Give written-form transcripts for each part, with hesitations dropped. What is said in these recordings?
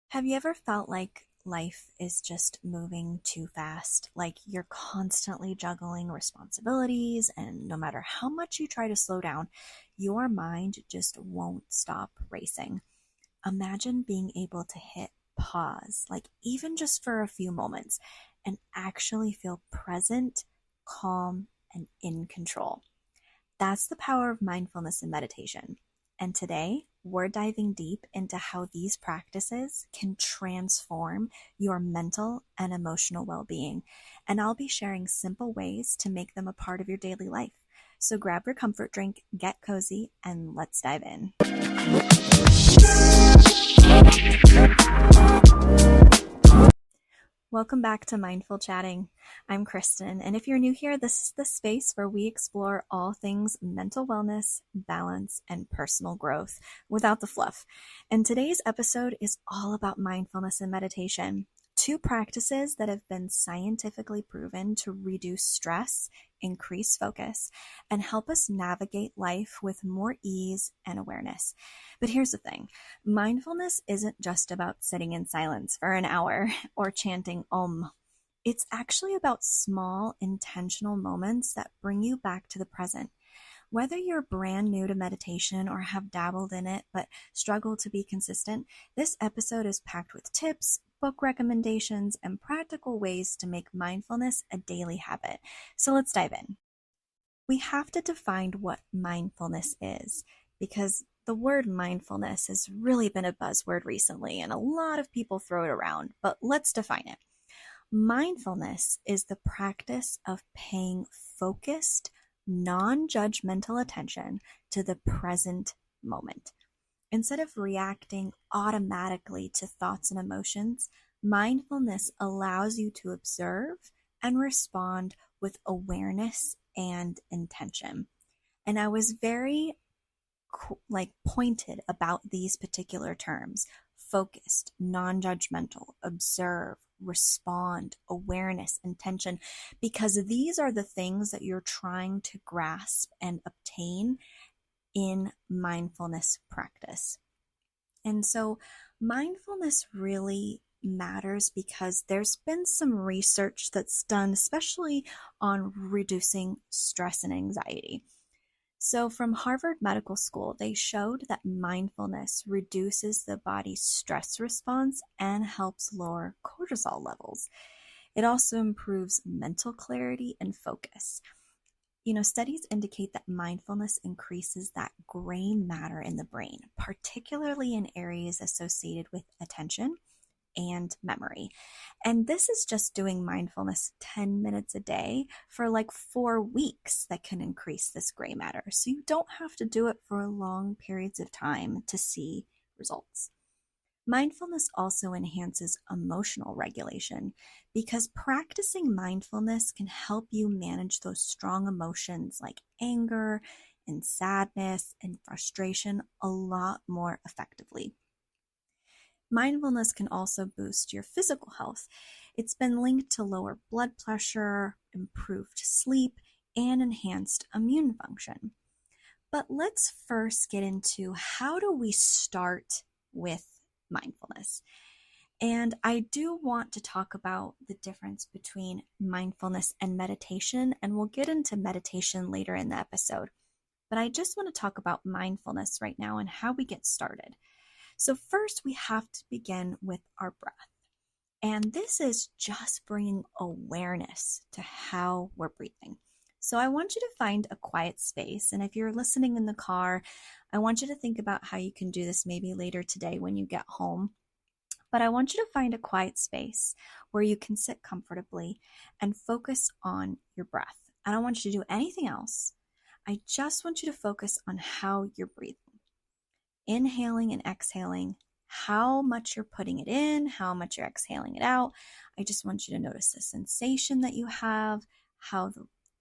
Have you ever felt like life is just moving too fast? Like you're constantly juggling responsibilities, and no matter how much you try to slow down, your mind just won't stop racing. Imagine being able to hit pause, like even just for a few moments, and actually feel present, calm, and in control. That's the power of mindfulness and meditation. And today, we're diving deep into how these practices can transform your mental and emotional well being. And I'll be sharing simple ways to make them a part of your daily life. So grab your comfort drink, get cozy, and let's dive in. Welcome back to Mindful Chatting. I'm Kristen, and if you're new here, this is the space where we explore all things mental wellness, balance, and personal growth without the fluff. And today's episode is all about mindfulness and meditation, two practices that have been scientifically proven to reduce stress, increase focus, and help us navigate life with more ease and awareness. But here's the thing. Mindfulness isn't just about sitting in silence for an hour or chanting Om. It's actually about small, intentional moments that bring you back to the present. Whether you're brand new to meditation or have dabbled in it but struggle to be consistent, this episode is packed with tips, book recommendations, and practical ways to make mindfulness a daily habit. So let's dive in. We have to define what mindfulness is because the word mindfulness has really been a buzzword recently and a lot of people throw it around, but let's define it. Mindfulness is the practice of paying focused, non-judgmental attention to the present moment. Instead of reacting automatically to thoughts and emotions, mindfulness allows you to observe and respond with awareness and intention. And I was very pointed about these particular terms: focused, non-judgmental, observe, respond, awareness, intention, because these are the things that you're trying to grasp and obtain in mindfulness practice. And so mindfulness really matters because there's been some research that's done, especially on reducing stress and anxiety. So, from Harvard Medical School, they showed that mindfulness reduces the body's stress response and helps lower cortisol levels. It also improves mental clarity and focus. Studies indicate that mindfulness increases that gray matter in the brain, particularly in areas associated with attention and memory. And this is just doing mindfulness 10 minutes a day for like 4 weeks that can increase this gray matter. So you don't have to do it for long periods of time to see results. Mindfulness also enhances emotional regulation because practicing mindfulness can help you manage those strong emotions like anger and sadness and frustration a lot more effectively. Mindfulness can also boost your physical health. It's been linked to lower blood pressure, improved sleep, and enhanced immune function. But let's first get into how do we start with mindfulness. And I do want to talk about the difference between mindfulness and meditation, and we'll get into meditation later in the episode. But I just want to talk about mindfulness right now and how we get started. So first, we have to begin with our breath. And this is just bringing awareness to how we're breathing. So I want you to find a quiet space. And if you're listening in the car, I want you to think about how you can do this maybe later today when you get home. But I want you to find a quiet space where you can sit comfortably and focus on your breath. I don't want you to do anything else. I just want you to focus on how you're breathing. Inhaling and exhaling, how much you're putting it in, how much you're exhaling it out. I just want you to notice the sensation that you have, how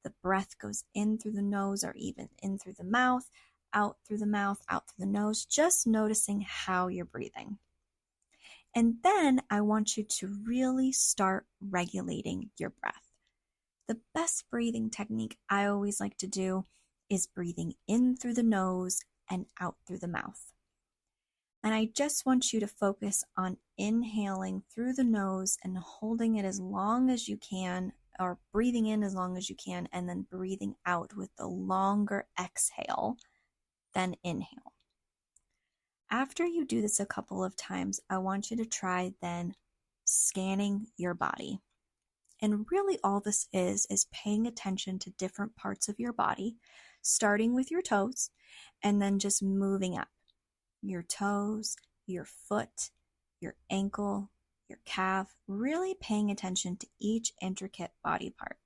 the breath goes in through the nose or even in through the mouth, out through the mouth, out through the nose, just noticing how you're breathing. And then I want you to really start regulating your breath. The best breathing technique I always like to do is breathing in through the nose and out through the mouth. And I just want you to focus on inhaling through the nose and holding it as long as you can, or breathing in as long as you can, and then breathing out with the longer exhale than inhale. After you do this a couple of times, I want you to try then scanning your body. And really all this is paying attention to different parts of your body, starting with your toes and then just moving up. Your toes, your foot, your ankle, your calf, really paying attention to each intricate body part.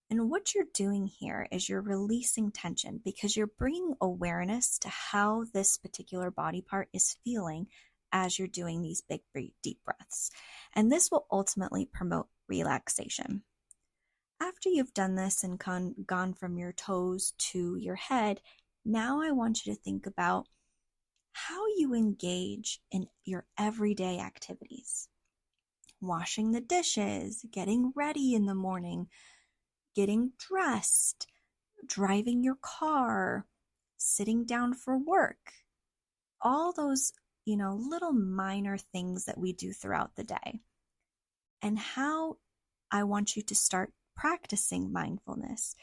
And what you're doing here is you're releasing tension because you're bringing awareness to how this particular body part is feeling as you're doing these big, deep breaths. And this will ultimately promote relaxation. After you've done this and gone from your toes to your head, now I want you to think about how you engage in your everyday activities. Washing the dishes, getting ready in the morning, getting dressed, driving your car, sitting down for work. All those, little minor things that we do throughout the day. And how I want you to start practicing mindfulness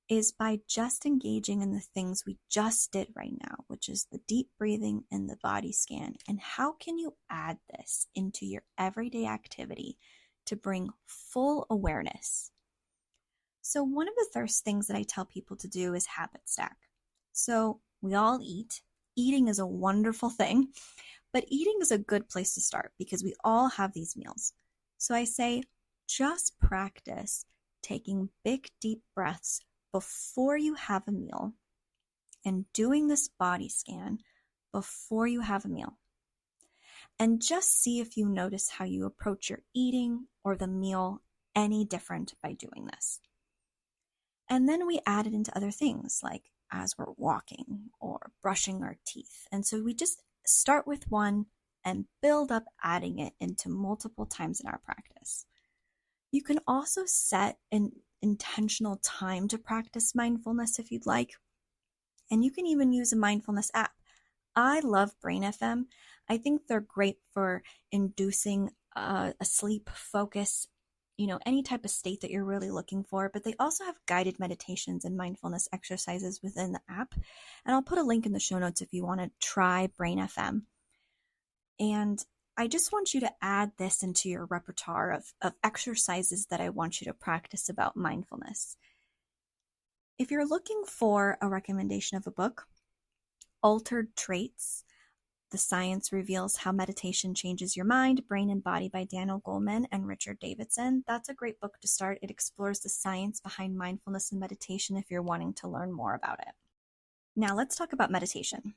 is by just engaging in the things we just did right now, which is the deep breathing and the body scan. And how can you add this into your everyday activity to bring full awareness? So one of the first things that I tell people to do is habit stack. So we all eat. Eating is a wonderful thing, but eating is a good place to start because we all have these meals. So I say, just practice taking big, deep breaths before you have a meal and doing this body scan before you have a meal. And just see if you notice how you approach your eating or the meal any different by doing this. And then we add it into other things like as we're walking or brushing our teeth. And so we just start with one and build up adding it into multiple times in our practice. You can also set an intentional time to practice mindfulness if you'd like. And you can even use a mindfulness app. I love Brain FM. I think they're great for inducing a sleep focus, any type of state that you're really looking for. But they also have guided meditations and mindfulness exercises within the app. And I'll put a link in the show notes if you want to try Brain FM. And I just want you to add this into your repertoire of exercises that I want you to practice about mindfulness. If you're looking for a recommendation of a book, Altered Traits, The Science Reveals How Meditation Changes Your Mind, Brain and Body by Daniel Goleman and Richard Davidson. That's a great book to start. It explores the science behind mindfulness and meditation if you're wanting to learn more about it. Now let's talk about meditation.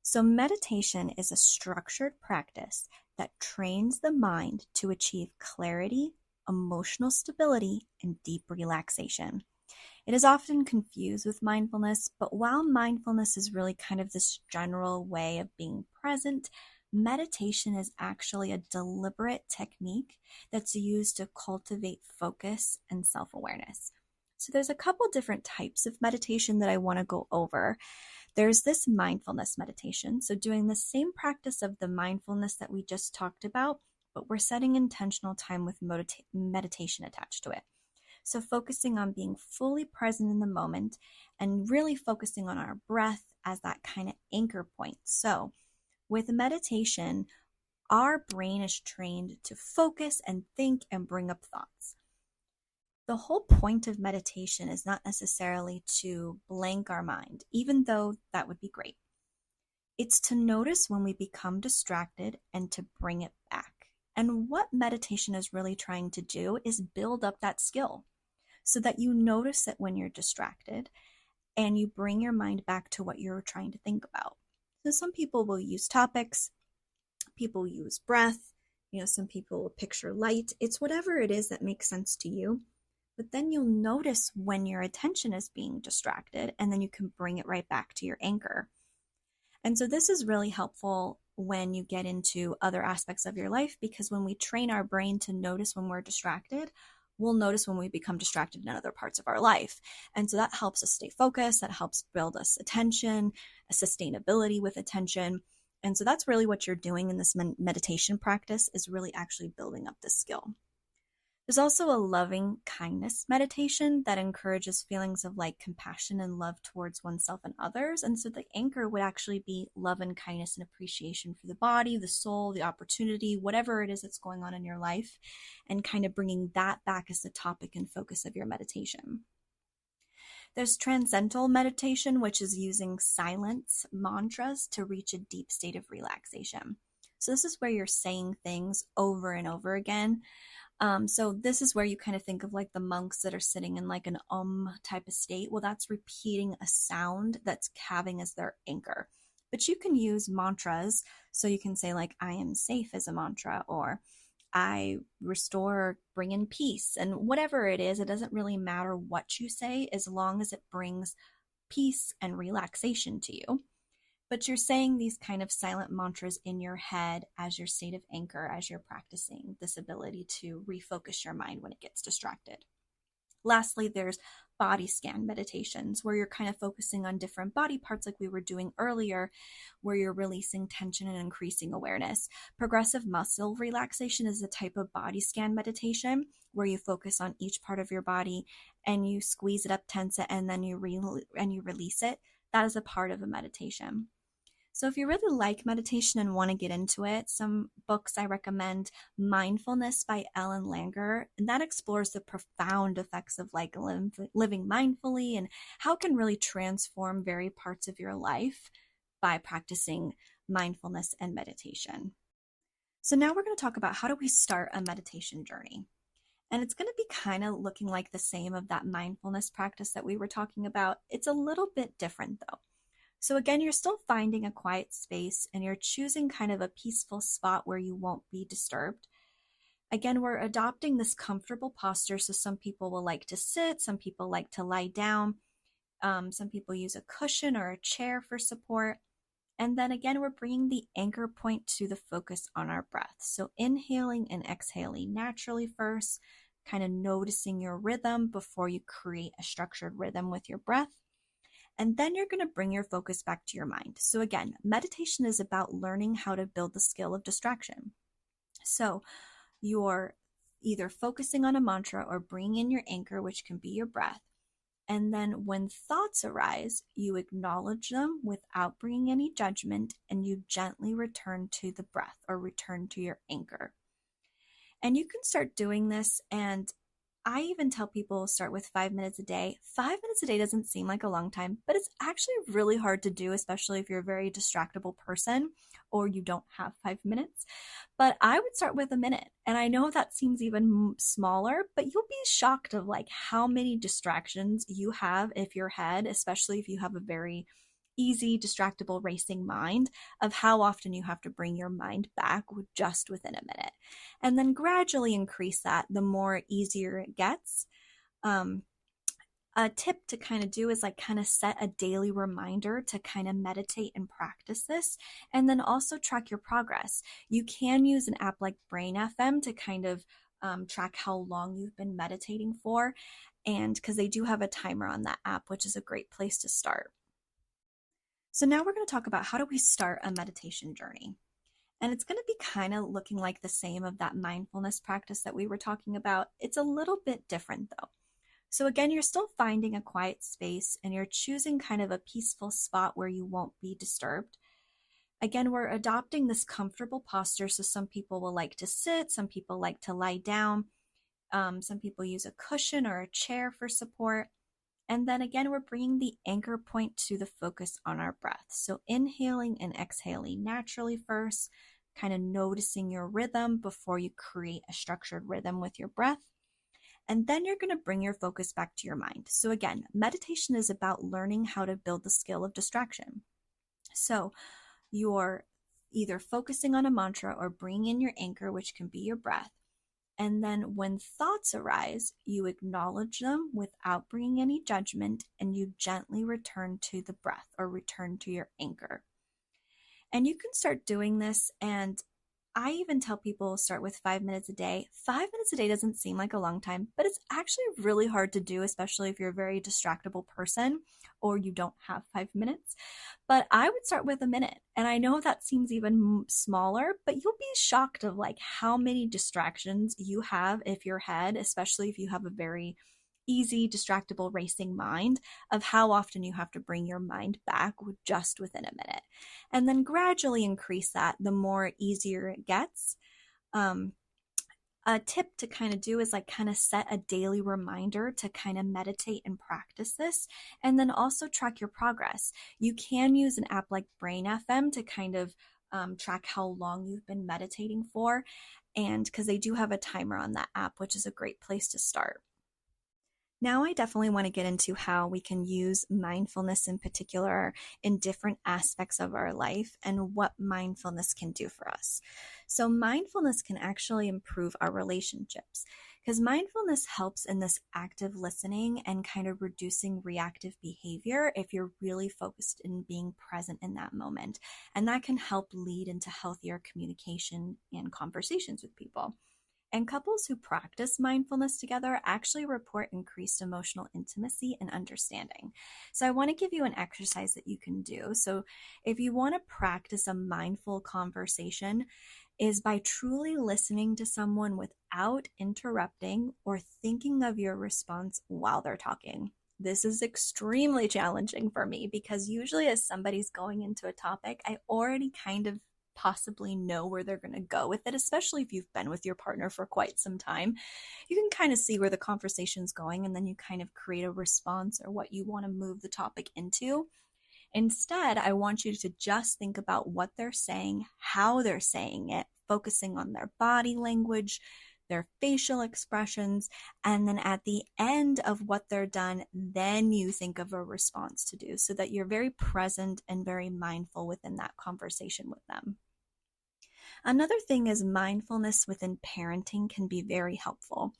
So meditation is a structured practice that trains the mind to achieve clarity, emotional stability, and deep relaxation. It is often confused with mindfulness, but while mindfulness is really kind of this general way of being present, meditation is actually a deliberate technique that's used to cultivate focus and self-awareness. So there's a couple different types of meditation that I want to go over. There's this mindfulness meditation, so doing the same practice of the mindfulness that we just talked about, but we're setting intentional time with meditation attached to it. So focusing on being fully present in the moment and really focusing on our breath as that kind of anchor point. So with meditation, our brain is trained to focus and think and bring up thoughts. The whole point of meditation is not necessarily to blank our mind, even though that would be great. It's to notice when we become distracted and to bring it back. And what meditation is really trying to do is build up that skill so that you notice it when you're distracted and you bring your mind back to what you're trying to think about. So some people will use topics, people use breath, some people will picture light. It's whatever it is that makes sense to you. But then you'll notice when your attention is being distracted, and then you can bring it right back to your anchor. And so this is really helpful when you get into other aspects of your life, because when we train our brain to notice when we're distracted, we'll notice when we become distracted in other parts of our life. And so that helps us stay focused, that helps build us attention, a sustainability with attention. And so that's really what you're doing in this meditation practice, is really actually building up this skill. There's also a loving kindness meditation that encourages feelings of like compassion and love towards oneself and others. And so the anchor would actually be love and kindness and appreciation for the body, the soul, the opportunity, whatever it is that's going on in your life, and kind of bringing that back as the topic and focus of your meditation. There's transcendental meditation, which is using silence mantras to reach a deep state of relaxation. So this is where you're saying things over and over again. So this is where you kind of think of like the monks that are sitting in like an type of state. Well, that's repeating a sound that's having as their anchor. But you can use mantras. So you can say like, I am safe as a mantra, or I restore, bring in peace, and whatever it is, it doesn't really matter what you say as long as it brings peace and relaxation to you. But you're saying these kind of silent mantras in your head as your state of anchor, as you're practicing this ability to refocus your mind when it gets distracted. Lastly, there's body scan meditations, where you're kind of focusing on different body parts like we were doing earlier, where you're releasing tension and increasing awareness. Progressive muscle relaxation is a type of body scan meditation where you focus on each part of your body and you squeeze it up, tense it, and then you release it. That is a part of a meditation. So if you really like meditation and want to get into it, some books I recommend: Mindfulness by Ellen Langer, and that explores the profound effects of like living mindfully and how it can really transform very parts of your life by practicing mindfulness and meditation. So now we're going to talk about how do we start a meditation journey. And it's going to be kind of looking like the same of that mindfulness practice that we were talking about. It's a little bit different though. So again, you're still finding a quiet space and you're choosing kind of a peaceful spot where you won't be disturbed. Again, we're adopting this comfortable posture. So some people will like to sit, some people like to lie down. Some people use a cushion or a chair for support. And then again, we're bringing the anchor point to the focus on our breath. So inhaling and exhaling naturally first, kind of noticing your rhythm before you create a structured rhythm with your breath. And then you're going to bring your focus back to your mind. So again, meditation is about learning how to build the skill of distraction. So you're either focusing on a mantra or bringing in your anchor, which can be your breath. And then when thoughts arise, you acknowledge them without bringing any judgment, and you gently return to the breath or return to your anchor. And you can start doing this, and I even tell people start with 5 minutes a day. 5 minutes a day doesn't seem like a long time, but it's actually really hard to do, especially if you're a very distractible person or you don't have 5 minutes. But I would start with a minute. And I know that seems even smaller, but you'll be shocked of like how many distractions you have if your head, especially if you have a very easy, distractible, racing mind, of how often you have to bring your mind back just within a minute. And then gradually increase that the more easier it gets. A tip to kind of do is like kind of set a daily reminder to kind of meditate and practice this, and then also track your progress. You can use an app like Brain FM to kind of track how long you've been meditating for, and because they do have a timer on that app, which is a great place to start. So now we're going to talk about how do we start a meditation journey. And it's going to be kind of looking like the same of that mindfulness practice that we were talking about. It's a little bit different though. So again, you're still finding a quiet space and you're choosing kind of a peaceful spot where you won't be disturbed. Again, we're adopting this comfortable posture. So some people will like to sit, some people like to lie down. Some people use a cushion or a chair for support. And then again, we're bringing the anchor point to the focus on our breath. So inhaling and exhaling naturally first, kind of noticing your rhythm before you create a structured rhythm with your breath. And then you're going to bring your focus back to your mind. So again, meditation is about learning how to build the skill of distraction. So you're either focusing on a mantra or bringing in your anchor, which can be your breath. And then when thoughts arise, you acknowledge them without bringing any judgment, and you gently return to the breath or return to your anchor. And you can start doing this, and I even tell people start with 5 minutes a day. 5 minutes a day doesn't seem like a long time, but it's actually really hard to do, especially if you're a very distractible person or you don't have 5 minutes. But I would start with a minute. And I know that seems even smaller, but you'll be shocked of like how many distractions you have if your head, especially if you have a very easy, distractible, racing mind, of how often you have to bring your mind back just within a minute. And then gradually increase that the more easier it gets. Um, a tip to kind of do is like kind of set a daily reminder to kind of meditate and practice this, and then also track your progress. You can use an app like Brain FM to kind of track how long you've been meditating for, and because they do have a timer on that app, which is a great place to start. Now, I definitely want to get into how we can use mindfulness in particular in different aspects of our life and what mindfulness can do for us. So, mindfulness can actually improve our relationships because mindfulness helps in this active listening and kind of reducing reactive behavior if you're really focused in being present in that moment. And that can help lead into healthier communication and conversations with people. And couples who practice mindfulness together actually report increased emotional intimacy and understanding. So, I want to give you an exercise that you can do. So, if you want to practice a mindful conversation, is by truly listening to someone without interrupting or thinking of your response while they're talking. This is extremely challenging for me because usually, as somebody's going into a topic, I already kind of possibly know where they're going to go with it, especially if you've been with your partner for quite some time. You can kind of see where the conversation's going, and then you kind of create a response or what you want to move the topic into. Instead, I want you to just think about what they're saying, how they're saying it, focusing on their body language, their facial expressions, and then at the end of what they're done, then you think of a response to do so that you're very present and very mindful within that conversation with them. Another thing is mindfulness within parenting can be very helpful.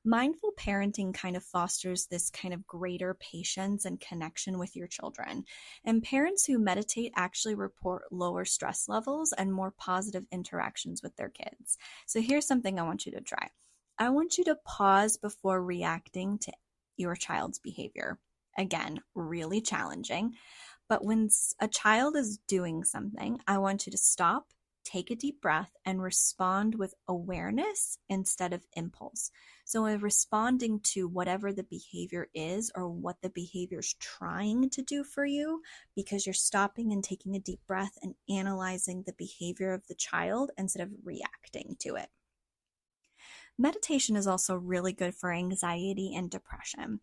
Mindful parenting kind of fosters this kind of greater patience and connection with your children. And parents who meditate actually report lower stress levels and more positive interactions with their kids. So here's something I want you to try. I want you to pause before reacting to your child's behavior. Again, really challenging. But when a child is doing something, I want you to stop, take a deep breath, and respond with awareness instead of impulse. So, in responding to whatever the behavior is or what the behavior is trying to do for you, because you're stopping and taking a deep breath and analyzing the behavior of the child instead of reacting to it. Meditation is also really good for anxiety and depression.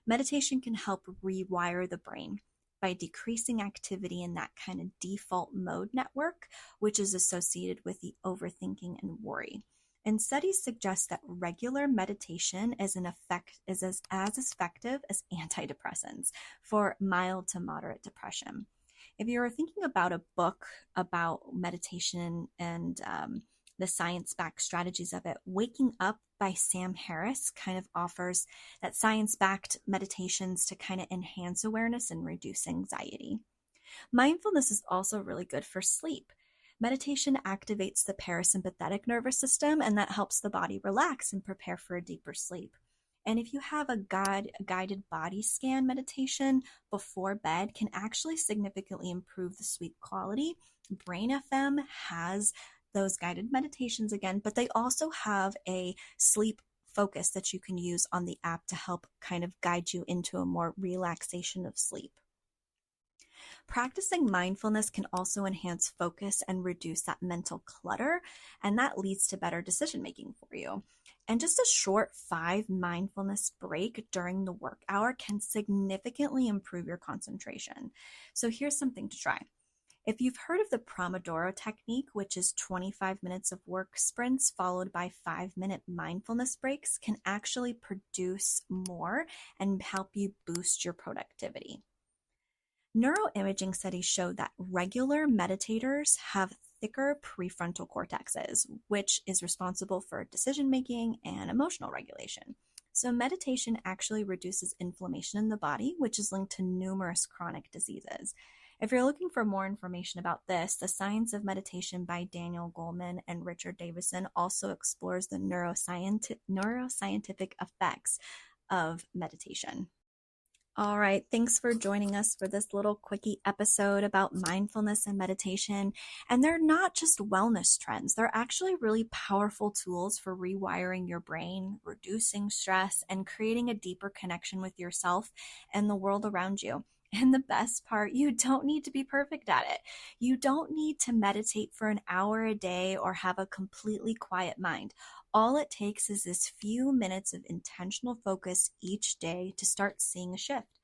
Meditation can help rewire the brain by decreasing activity in that kind of default mode network, which is associated with the overthinking and worry. And studies suggest that regular meditation is as effective as antidepressants for mild to moderate depression. If you're thinking about a book about meditation and the science-backed strategies of it, Waking Up by Sam Harris kind of offers that science-backed meditations to kind of enhance awareness and reduce anxiety. Mindfulness is also really good for sleep. Meditation activates the parasympathetic nervous system, and that helps the body relax and prepare for a deeper sleep. And if you have a guided body scan meditation before bed, can actually significantly improve the sleep quality. Brain FM has those guided meditations again, but they also have a sleep focus that you can use on the app to help kind of guide you into a more relaxation of sleep. Practicing mindfulness can also enhance focus and reduce that mental clutter, and that leads to better decision making for you. And just a short 5 mindfulness break during the work hour can significantly improve your concentration. So here's something to try. If you've heard of the Pomodoro technique, which is 25 minutes of work sprints followed by 5-minute mindfulness breaks, can actually produce more and help you boost your productivity. Neuroimaging studies show that regular meditators have thicker prefrontal cortexes, which is responsible for decision making and emotional regulation. So meditation actually reduces inflammation in the body, which is linked to numerous chronic diseases. If you're looking for more information about this, The Science of Meditation by Daniel Goleman and Richard Davison also explores the neuroscientific effects of meditation. All right, thanks for joining us for this little quickie episode about mindfulness and meditation. And they're not just wellness trends, they're actually really powerful tools for rewiring your brain, reducing stress, and creating a deeper connection with yourself and the world around you. And the best part, you don't need to be perfect at it. You don't need to meditate for an hour a day or have a completely quiet mind. All it takes is this few minutes of intentional focus each day to start seeing a shift.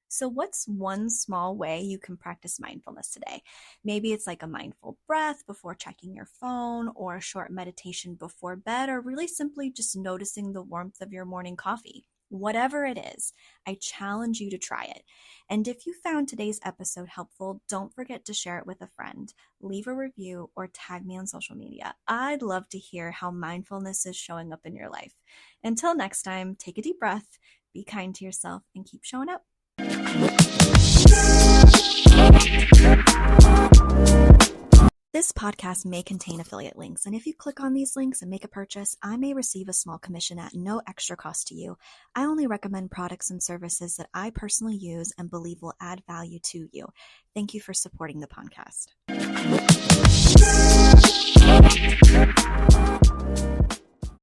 So what's one small way you can practice mindfulness today? Maybe it's like a mindful breath before checking your phone, or a short meditation before bed, or really simply just noticing the warmth of your morning coffee. Whatever it is, I challenge you to try it. And if you found today's episode helpful, don't forget to share it with a friend, leave a review, or tag me on social media. I'd love to hear how mindfulness is showing up in your life. Until next time, take a deep breath, be kind to yourself, and keep showing up. This podcast may contain affiliate links, and if you click on these links and make a purchase, I may receive a small commission at no extra cost to you. I only recommend products and services that I personally use and believe will add value to you. Thank you for supporting the podcast.